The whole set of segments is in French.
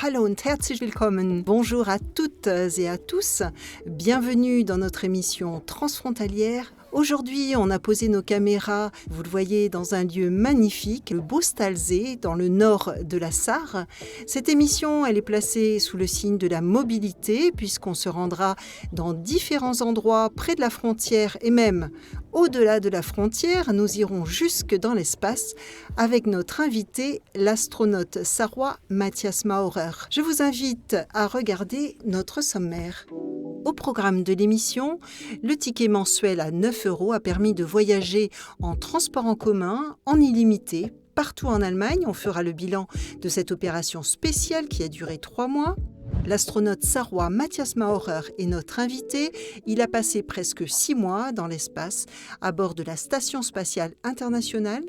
Hallo und herzlich willkommen. Bonjour à toutes et à tous. Bienvenue dans notre émission transfrontalière. Aujourd'hui, on a posé nos caméras, vous le voyez, dans un lieu magnifique, le Beau-Stalzé, dans le nord de la Sarre. Cette émission, elle est placée sous le signe de la mobilité, puisqu'on se rendra dans différents endroits près de la frontière et même au-delà de la frontière. Nous irons jusque dans l'espace avec notre invité, l'astronaute sarrois Matthias Maurer. Je vous invite à regarder notre sommaire. Au programme de l'émission, le ticket mensuel à 9 € a permis de voyager en transport en commun, en illimité, partout en Allemagne. On fera le bilan de cette opération spéciale qui a duré 3 mois. L'astronaute sarrois Matthias Maurer est notre invité. Il a passé presque 6 mois dans l'espace à bord de la Station spatiale internationale.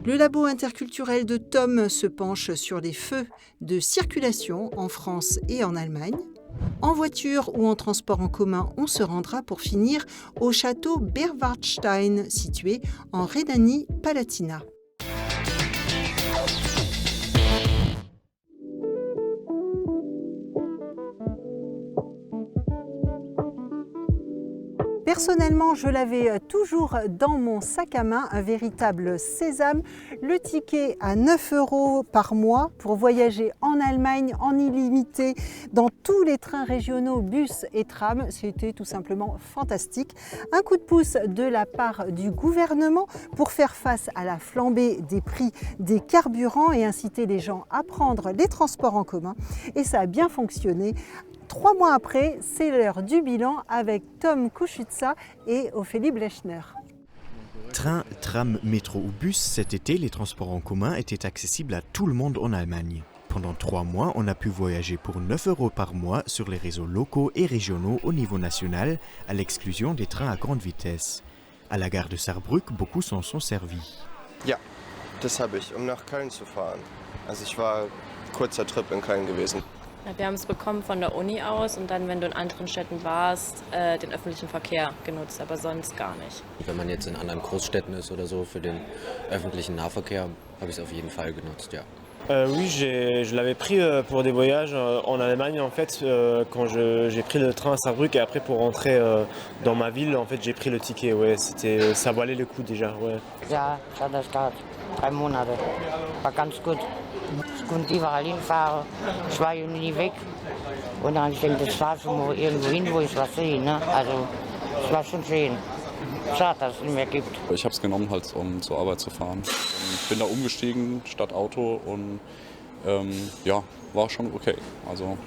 Le labo interculturel de Thom se penche sur les feux de circulation en France et en Allemagne. En voiture ou en transport en commun, on se rendra pour finir au château Berwartstein, situé en Rhénanie-Palatinat. Personnellement, je l'avais toujours dans mon sac à main, un véritable sésame. Le ticket à 9 € par mois pour voyager en Allemagne en illimité dans tous les trains régionaux, bus et trams. C'était tout simplement fantastique. Un coup de pouce de la part du gouvernement pour faire face à la flambée des prix des carburants et inciter les gens à prendre les transports en commun. Et ça a bien fonctionné. 3 mois après, c'est l'heure du bilan avec Thom Kuschütza et Ophélie Blechner. Train, tram, métro ou bus, cet été, les transports en commun étaient accessibles à tout le monde en Allemagne. Pendant 3 mois, on a pu voyager pour 9 € par mois sur les réseaux locaux et régionaux au niveau national, à l'exclusion des trains à grande vitesse. À la gare de Saarbrück, beaucoup s'en sont servis. Ja, das habe ich, nach Köln zu fahren. Also ich war kurzer Trip in Köln gewesen. Wir haben es bekommen von der Uni aus und dann, wenn du in anderen Städten warst, den öffentlichen Verkehr genutzt, aber sonst gar nicht. Wenn man jetzt in anderen Großstädten ist oder so, für den öffentlichen Nahverkehr, habe ich es auf jeden Fall genutzt, ja. Oui, je l'avais pris pour des voyages en Allemagne en fait, quand j'ai pris le train à Saarbrück et après pour rentrer dans ma ville, en fait, j'ai pris le ticket, ouais, ça valait le coup déjà, ouais. Ja, ich hatte das gehabt, 3 Monate, war ganz gut. Ich konnte überall hinfahren, ich war ja nie weg und dann ich denke, das war schon mal irgendwo hin, wo ich was sehe, ne? Also es war schon schön. Schade, dass es nicht mehr gibt. Ich habe es genommen, halt, um zur Arbeit zu fahren. Ich bin da umgestiegen statt Auto und ja, war schon okay. Also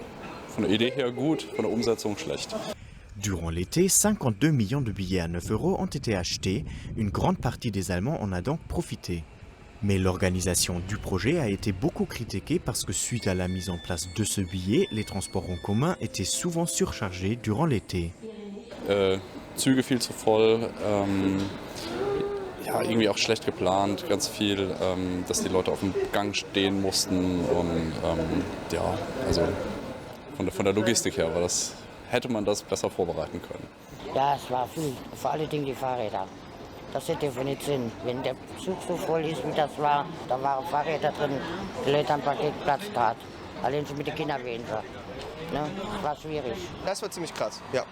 von der Idee her gut, von der Umsetzung schlecht. Durant l'été, 52 millions de billets à 9 € ont été achetés. Une grande partie des Allemands en a donc profité. Mais l'organisation du projet a été beaucoup critiquée parce que suite à la mise en place de ce billet, les transports en commun étaient souvent surchargés durant l'été. Züge viel zu voll, ja, irgendwie auch schlecht geplant, ganz viel, dass die Leute auf dem Gang stehen mussten und ja, also von der Logistik her hätte man das besser vorbereiten können. Ja, es war viel, vor allen Dingen die Fahrräder. Das hätte für nicht Sinn. Wenn der Zug so voll ist, wie das war, da waren Fahrräder drin, die Leute haben praktisch Platz gehabt. Allein schon mit den Kindern weniger. Ne? Das war schwierig. Das war ziemlich krass, ja,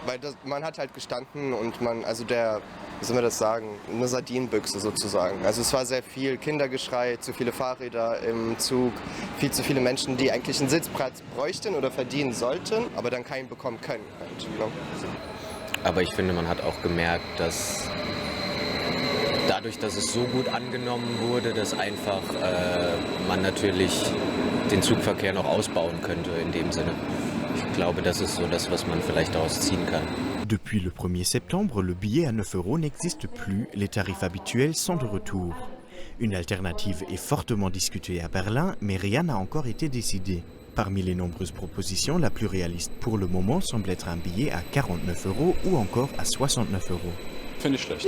weil man hat halt gestanden und man, also wie soll man das sagen, eine Sardinenbüchse sozusagen. Also es war sehr viel Kindergeschrei, zu viele Fahrräder im Zug, viel zu viele Menschen, die eigentlich einen Sitzplatz bräuchten oder verdienen sollten, aber dann keinen bekommen können. Halt, ne? Aber ich finde, man hat auch gemerkt, dass dadurch, dass es so gut angenommen wurde, dass einfach man natürlich den Zugverkehr noch ausbauen könnte in dem Sinne. Ich glaube, das ist so das, was man vielleicht daraus ziehen kann. Depuis le 1er septembre, le billet à 9 € n'existe plus, les tarifs habituels sont de retour. Une alternative est fortement discutée à Berlin, mais rien n'a encore été décidé. Parmi les nombreuses propositions, la plus réaliste pour le moment semble être un billet à 49 € ou encore à 69 €. Finde ich schlecht.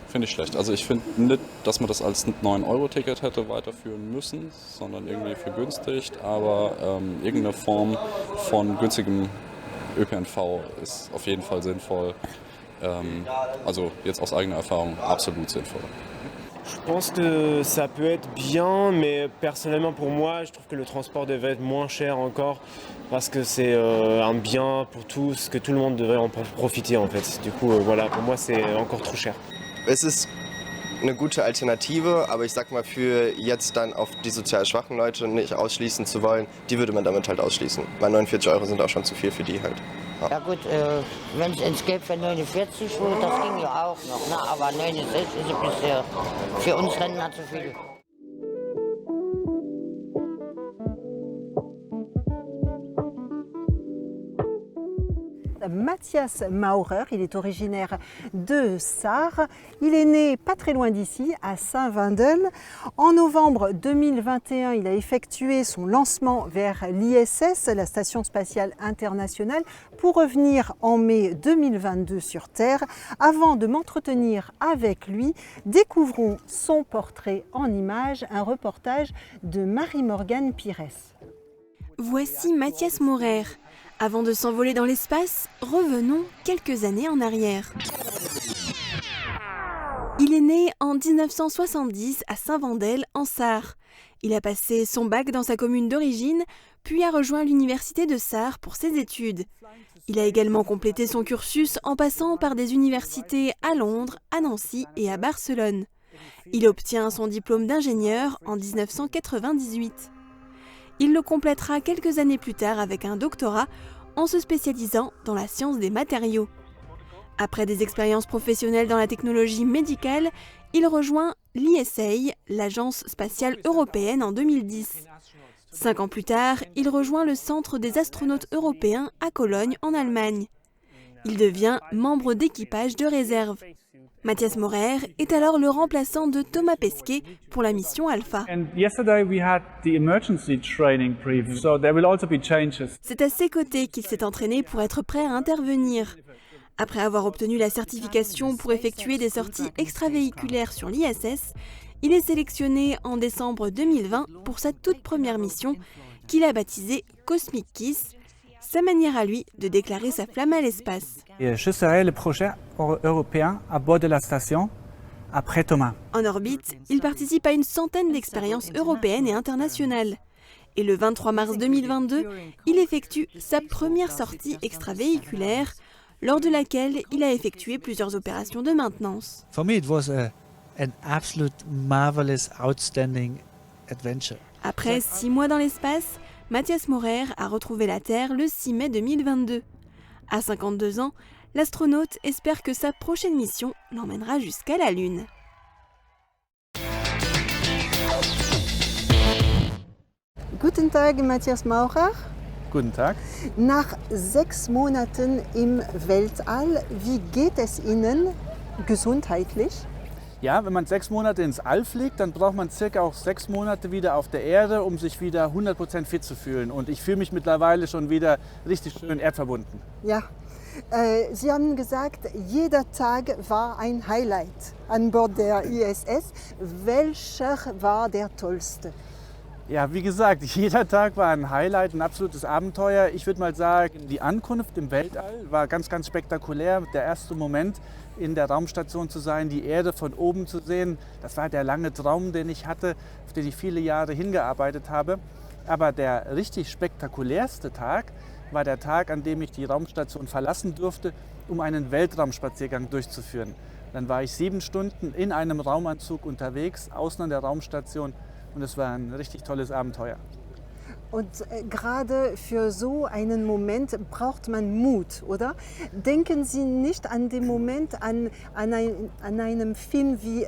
Finde ich schlecht. Also ich finde nicht, dass man das als 9-Euro-Ticket hätte weiterführen müssen, sondern irgendwie vergünstigt, aber irgendeine Form von günstigem ÖPNV ist auf jeden Fall sinnvoll. Also jetzt aus eigener Erfahrung absolut sinnvoll. Je pense que ça peut être bien, mais personnellement pour moi, je trouve que le transport devrait être moins cher encore parce que c'est un bien pour tous, que tout le monde devrait en profiter en fait. Du coup, voilà, pour moi c'est encore trop cher. Es ist eine gute Alternative, aber ich sag mal, für jetzt dann auf die sozial schwachen Leute nicht ausschließen zu wollen, die würde man damit halt ausschließen. Weil 49 € sind auch schon zu viel für die halt. Ja gut, wenn es ins Geld für 49 wurde, das ging ja auch noch, ne? Aber 69 ist ein bisschen für uns Länder zu viel. Matthias Maurer, il est originaire de Sarre. Il est né pas très loin d'ici, à Saint-Wendel. En novembre 2021, il a effectué son lancement vers l'ISS, la Station spatiale internationale, pour revenir en mai 2022 sur Terre. Avant de m'entretenir avec lui, découvrons son portrait en images, un reportage de Marie-Morgane Pires. Voici Matthias Maurer. Avant de s'envoler dans l'espace, revenons quelques années en arrière. Il est né en 1970 à Saint-Wendel, en Sarre. Il a passé son bac dans sa commune d'origine, puis a rejoint l'université de Sarre pour ses études. Il a également complété son cursus en passant par des universités à Londres, à Nancy et à Barcelone. Il obtient son diplôme d'ingénieur en 1998. Il le complétera quelques années plus tard avec un doctorat en se spécialisant dans la science des matériaux. Après des expériences professionnelles dans la technologie médicale, il rejoint l'ISA, l'Agence spatiale européenne, en 2010. 5 ans plus tard, il rejoint le Centre des astronautes européens à Cologne, en Allemagne. Il devient membre d'équipage de réserve. Matthias Maurer est alors le remplaçant de Thomas Pesquet pour la mission Alpha. C'est à ses côtés qu'il s'est entraîné pour être prêt à intervenir. Après avoir obtenu la certification pour effectuer des sorties extravéhiculaires sur l'ISS, il est sélectionné en décembre 2020 pour sa toute première mission, qu'il a baptisée Cosmic Kiss, sa manière à lui de déclarer sa flamme à l'espace. Je serai le prochain européen à bord de la station, après Thomas. En orbite, il participe à une centaine d'expériences européennes et internationales. Et le 23 mars 2022, il effectue sa première sortie extravéhiculaire, lors de laquelle il a effectué plusieurs opérations de maintenance. For me, it was an absolute marvelous, outstanding adventure. Après 6 mois dans l'espace, Matthias Maurer a retrouvé la Terre le 6 mai 2022. À 52 ans, l'astronaute espère que sa prochaine mission l'emmènera jusqu'à la Lune. Guten Tag, Matthias Maurer. Guten Tag. Nach 6 Monaten im Weltall, wie geht es Ihnen gesundheitlich? Ja, wenn man 6 Monate ins All fliegt, dann braucht man circa auch 6 Monate wieder auf der Erde, um sich wieder 100% fit zu fühlen. Und ich fühle mich mittlerweile schon wieder richtig schön erdverbunden. Ja, Sie haben gesagt, jeder Tag war ein Highlight an Bord der ISS. Welcher war der tollste? Ja, wie gesagt, jeder Tag war ein Highlight, ein absolutes Abenteuer. Ich würde mal sagen, die Ankunft im Weltall war ganz, ganz spektakulär. Der erste Moment, in der Raumstation zu sein, die Erde von oben zu sehen, das war der lange Traum, den ich hatte, auf den ich viele Jahre hingearbeitet habe. Aber der richtig spektakulärste Tag war der Tag, an dem ich die Raumstation verlassen durfte, um einen Weltraumspaziergang durchzuführen. Dann war ich 7 Stunden in einem Raumanzug unterwegs, außen an der Raumstation, und es war ein richtig tolles Abenteuer. Und gerade für so einen Moment braucht man Mut, oder? Denken Sie nicht an den Moment an einem Film wie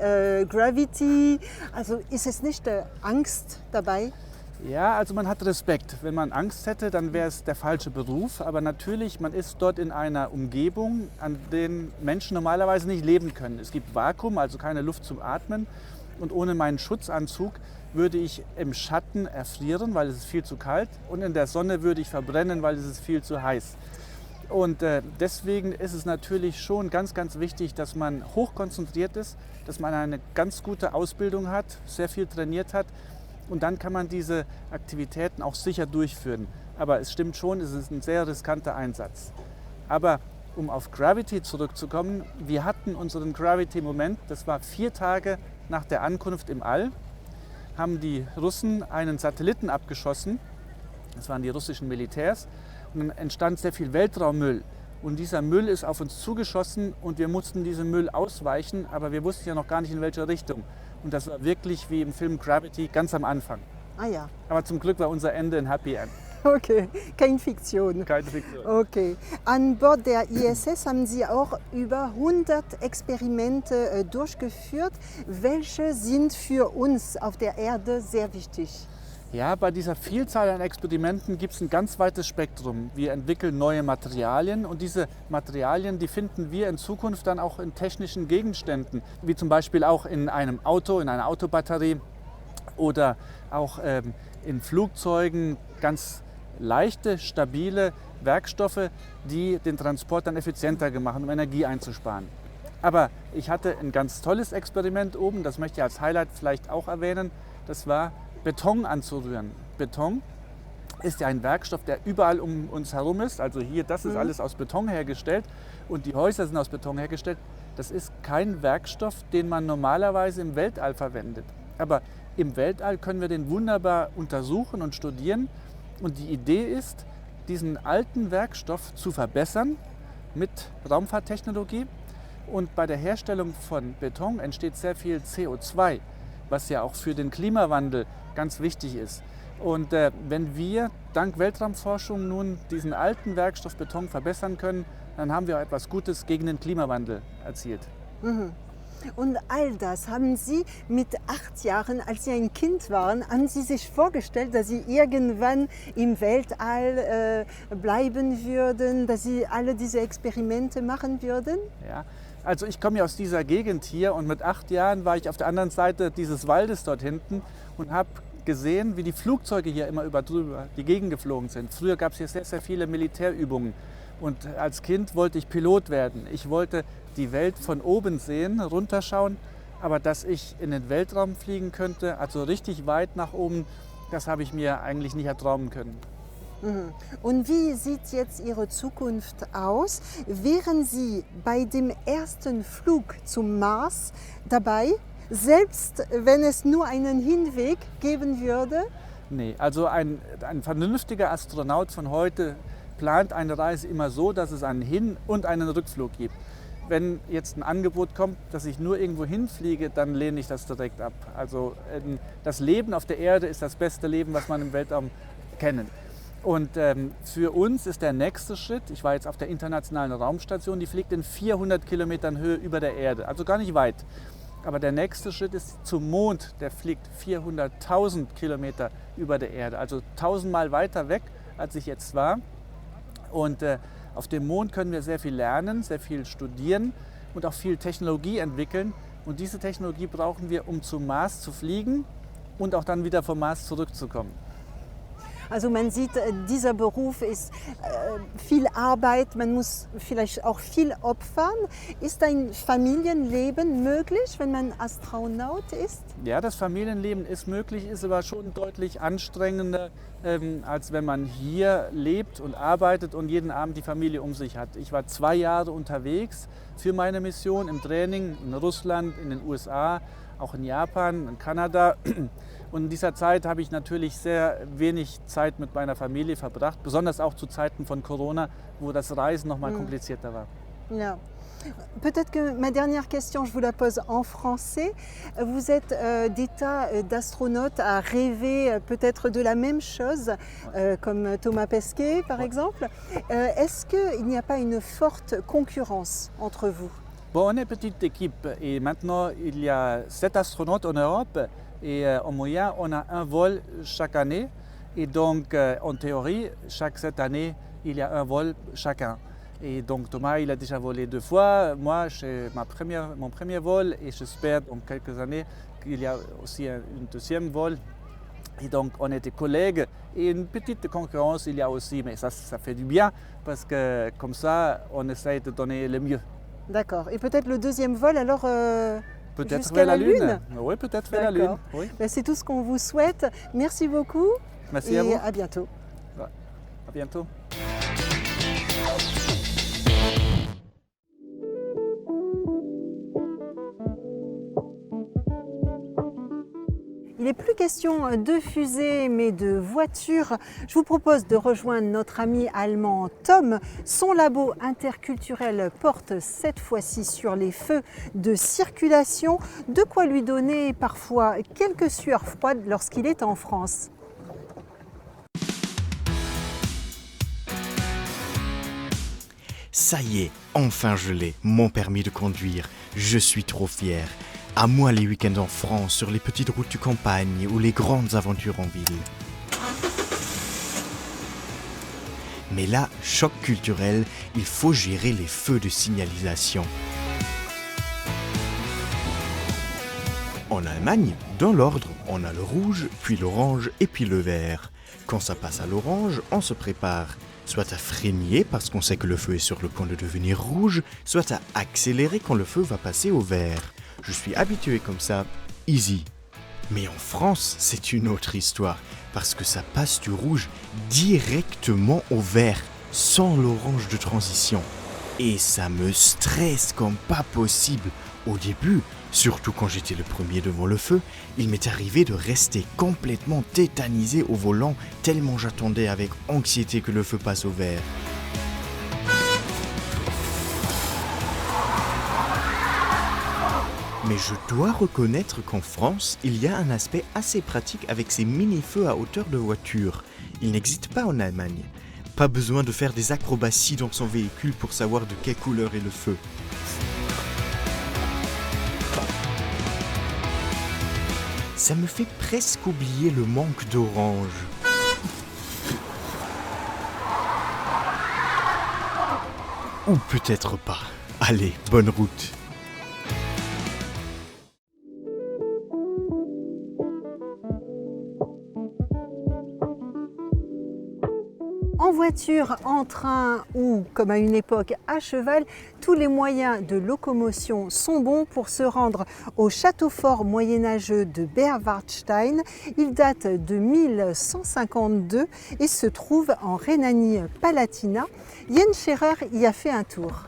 Gravity? Also ist es nicht Angst dabei? Ja, also man hat Respekt. Wenn man Angst hätte, dann wäre es der falsche Beruf. Aber natürlich, man ist dort in einer Umgebung, an der Menschen normalerweise nicht leben können. Es gibt Vakuum, also keine Luft zum Atmen. Und ohne meinen Schutzanzug würde ich im Schatten erfrieren, weil es ist viel zu kalt. Und in der Sonne würde ich verbrennen, weil es ist viel zu heiß. Und deswegen ist es natürlich schon ganz, ganz wichtig, dass man hochkonzentriert ist, dass man eine ganz gute Ausbildung hat, sehr viel trainiert hat. Und dann kann man diese Aktivitäten auch sicher durchführen. Aber es stimmt schon, es ist ein sehr riskanter Einsatz. Aber um auf Gravity zurückzukommen, wir hatten unseren Gravity-Moment, das war 4 Tage nach der Ankunft im All, haben die Russen einen Satelliten abgeschossen, das waren die russischen Militärs, und dann entstand sehr viel Weltraummüll. Und dieser Müll ist auf uns zugeschossen und wir mussten diesem Müll ausweichen, aber wir wussten ja noch gar nicht, in welche Richtung. Und das war wirklich wie im Film Gravity ganz am Anfang. Ah ja. Aber zum Glück war unser Ende ein Happy End. Okay, keine Fiktion. Keine Fiktion. Okay. An Bord der ISS haben Sie auch über 100 Experimente durchgeführt. Welche sind für uns auf der Erde sehr wichtig? Ja, bei dieser Vielzahl an Experimenten gibt es ein ganz weites Spektrum. Wir entwickeln neue Materialien und diese Materialien, die finden wir in Zukunft dann auch in technischen Gegenständen, wie zum Beispiel auch in einem Auto, in einer Autobatterie oder auch in Flugzeugen, ganz leichte, stabile Werkstoffe, die den Transport dann effizienter machen, um Energie einzusparen. Aber ich hatte ein ganz tolles Experiment oben, das möchte ich als Highlight vielleicht auch erwähnen, das war Beton anzurühren. Beton ist ja ein Werkstoff, der überall um uns herum ist. Also hier, das ist alles aus Beton hergestellt und die Häuser sind aus Beton hergestellt. Das ist kein Werkstoff, den man normalerweise im Weltall verwendet. Aber im Weltall können wir den wunderbar untersuchen und studieren. Und die Idee ist, diesen alten Werkstoff zu verbessern mit Raumfahrttechnologie. Und bei der Herstellung von Beton entsteht sehr viel CO2, was ja auch für den Klimawandel ganz wichtig ist. Und wenn wir dank Weltraumforschung nun diesen alten Werkstoff Beton verbessern können, dann haben wir auch etwas Gutes gegen den Klimawandel erzielt. Mhm. Und all das haben Sie mit 8 Jahren, als Sie ein Kind waren, haben Sie sich vorgestellt, dass Sie irgendwann im Weltall bleiben würden, dass Sie alle diese Experimente machen würden? Ja, also ich komme ja aus dieser Gegend hier und mit 8 Jahren war ich auf der anderen Seite dieses Waldes dort hinten und habe gesehen, wie die Flugzeuge hier immer über die Gegend geflogen sind. Früher gab es hier sehr, sehr viele Militärübungen und als Kind wollte ich Pilot werden. Ich wollte die Welt von oben sehen, runterschauen, aber dass ich in den Weltraum fliegen könnte, also richtig weit nach oben, das habe ich mir eigentlich nicht erträumen können. Und wie sieht jetzt Ihre Zukunft aus? Wären Sie bei dem ersten Flug zum Mars dabei, selbst wenn es nur einen Hinweg geben würde? Nee, also ein vernünftiger Astronaut von heute plant eine Reise immer so, dass es einen Hin- und einen Rückflug gibt. Wenn jetzt ein Angebot kommt, dass ich nur irgendwo hinfliege, dann lehne ich das direkt ab. Also das Leben auf der Erde ist das beste Leben, was man im Weltraum kennen. Und für uns ist der nächste Schritt, ich war jetzt auf der Internationalen Raumstation, die fliegt in 400 Kilometern Höhe über der Erde, also gar nicht weit. Aber der nächste Schritt ist zum Mond, der fliegt 400.000 Kilometer über der Erde, also 1000-mal weiter weg, als ich jetzt war. Und auf dem Mond können wir sehr viel lernen, sehr viel studieren und auch viel Technologie entwickeln. Und diese Technologie brauchen wir, um zum Mars zu fliegen und auch dann wieder vom Mars zurückzukommen. Also man sieht, dieser Beruf ist viel Arbeit, man muss vielleicht auch viel opfern. Ist ein Familienleben möglich, wenn man Astronaut ist? Ja, das Familienleben ist möglich, ist aber schon deutlich anstrengender, als wenn man hier lebt und arbeitet und jeden Abend die Familie um sich hat. Ich war 2 Jahre unterwegs für meine Mission im Training in Russland, in den USA, auch in Japan, in Kanada. Und in dieser Zeit habe ich natürlich sehr wenig Zeit mit meiner Familie verbracht, besonders auch zu Zeiten von Corona, wo das Reisen noch mal komplizierter war. Ja. Peut-être que ma dernière question, je vous la pose en français. Vous êtes des tas d'astronautes à rêver peut-être de la même chose, comme Thomas Pesquet par exemple. Est-ce qu'il n'y a pas une forte concurrence entre vous? Bon, on est une petite équipe et maintenant il y a 7 astronautes en Europe. Et en moyenne, on a un vol chaque année. Et donc, en théorie, chaque 7 années, il y a un vol chacun. Et donc, Thomas, il a déjà volé 2 fois. Moi, c'est mon premier vol. Et j'espère, dans quelques années, qu'il y a aussi un deuxième vol. Et donc, on est des collègues. Et une petite concurrence, il y a aussi. Mais ça fait du bien, parce que comme ça, on essaye de donner le mieux. D'accord. Et peut-être le deuxième vol, alors peut-être vers la Lune. Oui, peut-être vers la Lune. Oui. Ben, c'est tout ce qu'on vous souhaite. Merci beaucoup. Merci et à vous. À bientôt. À bientôt. n'est plus question de fusées mais de voitures. Je vous propose de rejoindre notre ami allemand Tom. Son labo interculturel porte cette fois-ci sur les feux de circulation, de quoi lui donner parfois quelques sueurs froides lorsqu'il est en France. Ça y est, enfin je l'ai, mon permis de conduire. Je suis trop fier. À moi les week-ends en France, sur les petites routes de campagne ou les grandes aventures en ville. Mais là, choc culturel, il faut gérer les feux de signalisation. En Allemagne, dans l'ordre, on a le rouge, puis l'orange et puis le vert. Quand ça passe à l'orange, on se prépare soit à freiner parce qu'on sait que le feu est sur le point de devenir rouge, soit à accélérer quand le feu va passer au vert. Je suis habitué comme ça, easy. Mais en France, c'est une autre histoire, parce que ça passe du rouge directement au vert, sans l'orange de transition. Et ça me stresse comme pas possible. Au début, surtout quand j'étais le premier devant le feu, il m'est arrivé de rester complètement tétanisé au volant, tellement j'attendais avec anxiété que le feu passe au vert. Mais je dois reconnaître qu'en France, il y a un aspect assez pratique avec ces mini-feux à hauteur de voiture. Il n'existe pas en Allemagne. Pas besoin de faire des acrobaties dans son véhicule pour savoir de quelle couleur est le feu. Ça me fait presque oublier le manque d'orange. Ou peut-être pas. Allez, bonne route. En voiture, en train ou, comme à une époque, à cheval, tous les moyens de locomotion sont bons pour se rendre au château fort moyenâgeux de Berwartstein. Il date de 1152 et se trouve en Rhénanie-Palatinat. Jens Scherer y a fait un tour.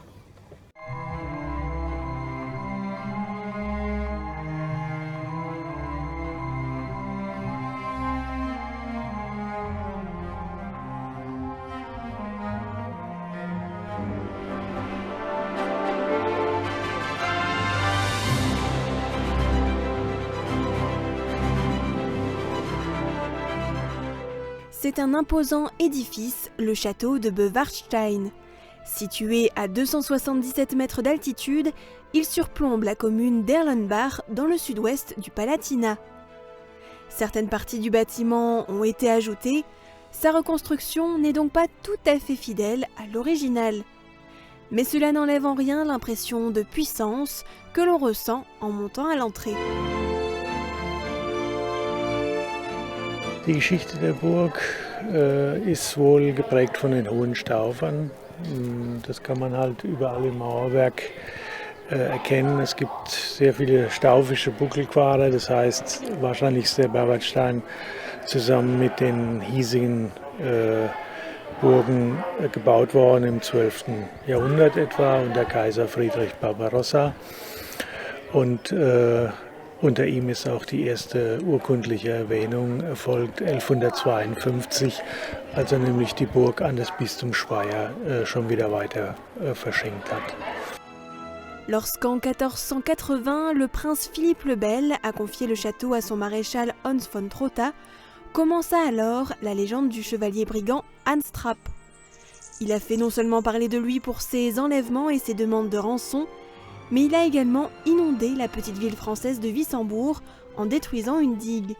C'est un imposant édifice, le château de Berwartstein. Situé à 277 mètres d'altitude, il surplombe la commune d'Erlenbach dans le sud-ouest du Palatinat. Certaines parties du bâtiment ont été ajoutées, sa reconstruction n'est donc pas tout à fait fidèle à l'original. Mais cela n'enlève en rien l'impression de puissance que l'on ressent en montant à l'entrée. Die Geschichte der Burg ist wohl geprägt von den hohen Staufern. Das kann man halt überall im Mauerwerk erkennen. Es gibt sehr viele staufische Buckelquader, das heißt wahrscheinlich ist der Berwartstein zusammen mit den hiesigen Burgen gebaut worden im 12. Jahrhundert etwa unter Kaiser Friedrich Barbarossa. Und unter ihm ist auch die erste urkundliche Erwähnung erfolgt 1152, als er nämlich die Burg an das Bistum Speyer schon wieder weiter verschenkt hat. Lorsqu'en 1480, le prince Philippe le Bel a confié le château à son maréchal Hans von Trotha, commença alors la légende du chevalier brigand Hans Trapp. Il a fait non seulement parler de lui pour ses enlèvements et ses demandes de rançon, mais il a également inondé la petite ville française de Wissembourg en détruisant une digue.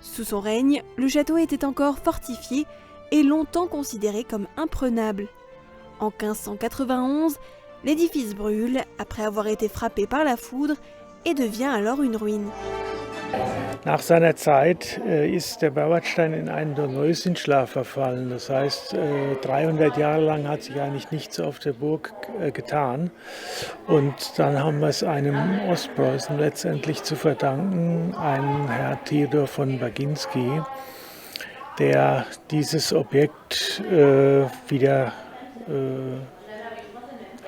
Sous son règne, le château était encore fortifié et longtemps considéré comme imprenable. En 1591, l'édifice brûle après avoir été frappé par la foudre et devient alors une ruine. Nach seiner Zeit ist der Berwartstein in einen Dornröschenschlaf verfallen. Das heißt, 300 Jahre lang hat sich eigentlich nichts auf der Burg getan. Und dann haben wir es einem Ostpreußen letztendlich zu verdanken, einem Herr Theodor von Baginski, der dieses Objekt wieder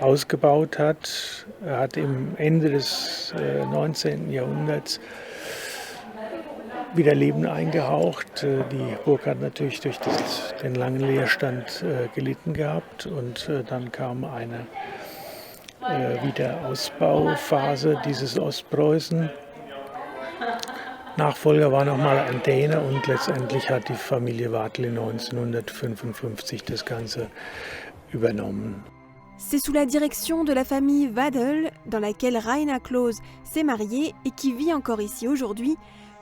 ausgebaut hat. Er hat im Ende des 19. Jahrhunderts wieder Leben eingehaucht. Die Burg hat natürlich durch den langen Leerstand gelitten gehabt und dann kam eine Wiederausbauphase dieses Ostpreußen. Nachfolger war nochmal ein Däne und letztendlich hat die Familie Wardley 1955 das Ganze übernommen. C'est sous la direction de la famille Wadel, dans laquelle Raina Claus s'est mariée et qui vit encore ici aujourd'hui,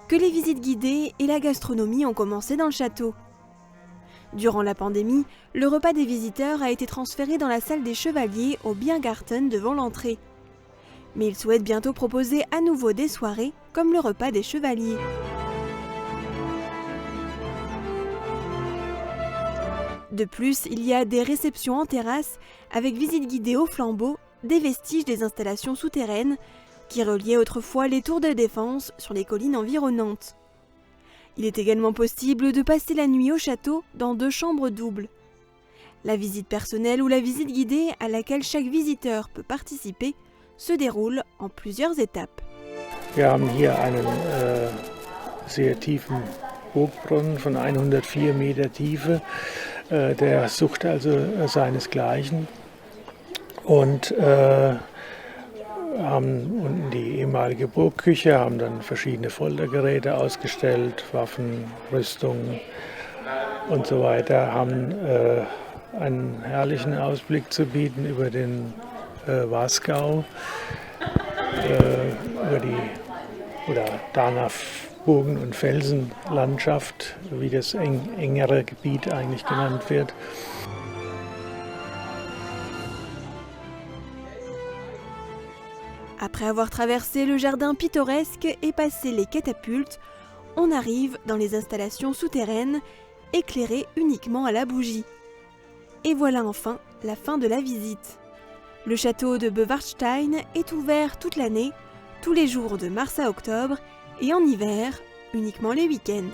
que les visites guidées et la gastronomie ont commencé dans le château. Durant la pandémie, le repas des visiteurs a été transféré dans la salle des chevaliers au Biergarten devant l'entrée. Mais il souhaite bientôt proposer à nouveau des soirées comme le repas des chevaliers. De plus, il y a des réceptions en terrasse avec visite guidée au flambeau, des vestiges des installations souterraines qui reliaient autrefois les tours de défense sur les collines environnantes. Il est également possible de passer la nuit au château dans 2 chambres doubles. La visite personnelle ou la visite guidée à laquelle chaque visiteur peut participer se déroule en plusieurs étapes. Wir haben hier einen sehr tiefen Burgbrunnen von 104 Meter Tiefe. Der sucht also seinesgleichen. Und haben unten die ehemalige Burgküche, haben dann verschiedene Foltergeräte ausgestellt, Waffen, Rüstungen und so weiter, haben einen herrlichen Ausblick zu bieten über den Wasgau, über die Danaf-Bogen- und Felsenlandschaft, wie das engere Gebiet eigentlich genannt wird. Après avoir traversé le jardin pittoresque et passé les catapultes, on arrive dans les installations souterraines, éclairées uniquement à la bougie. Et voilà enfin la fin de la visite. Le château de Bewaldstein est ouvert toute l'année, tous les jours de mars à octobre, et en hiver, uniquement les week-ends.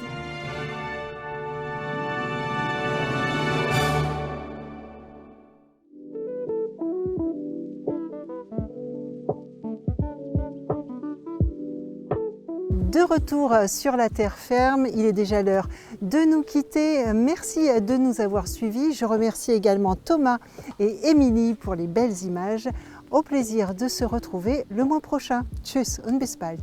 De retour sur la terre ferme, il est déjà l'heure de nous quitter. Merci de nous avoir suivis. Je remercie également Thomas et Émilie pour les belles images. Au plaisir de se retrouver le mois prochain. Tschüss und bis bald.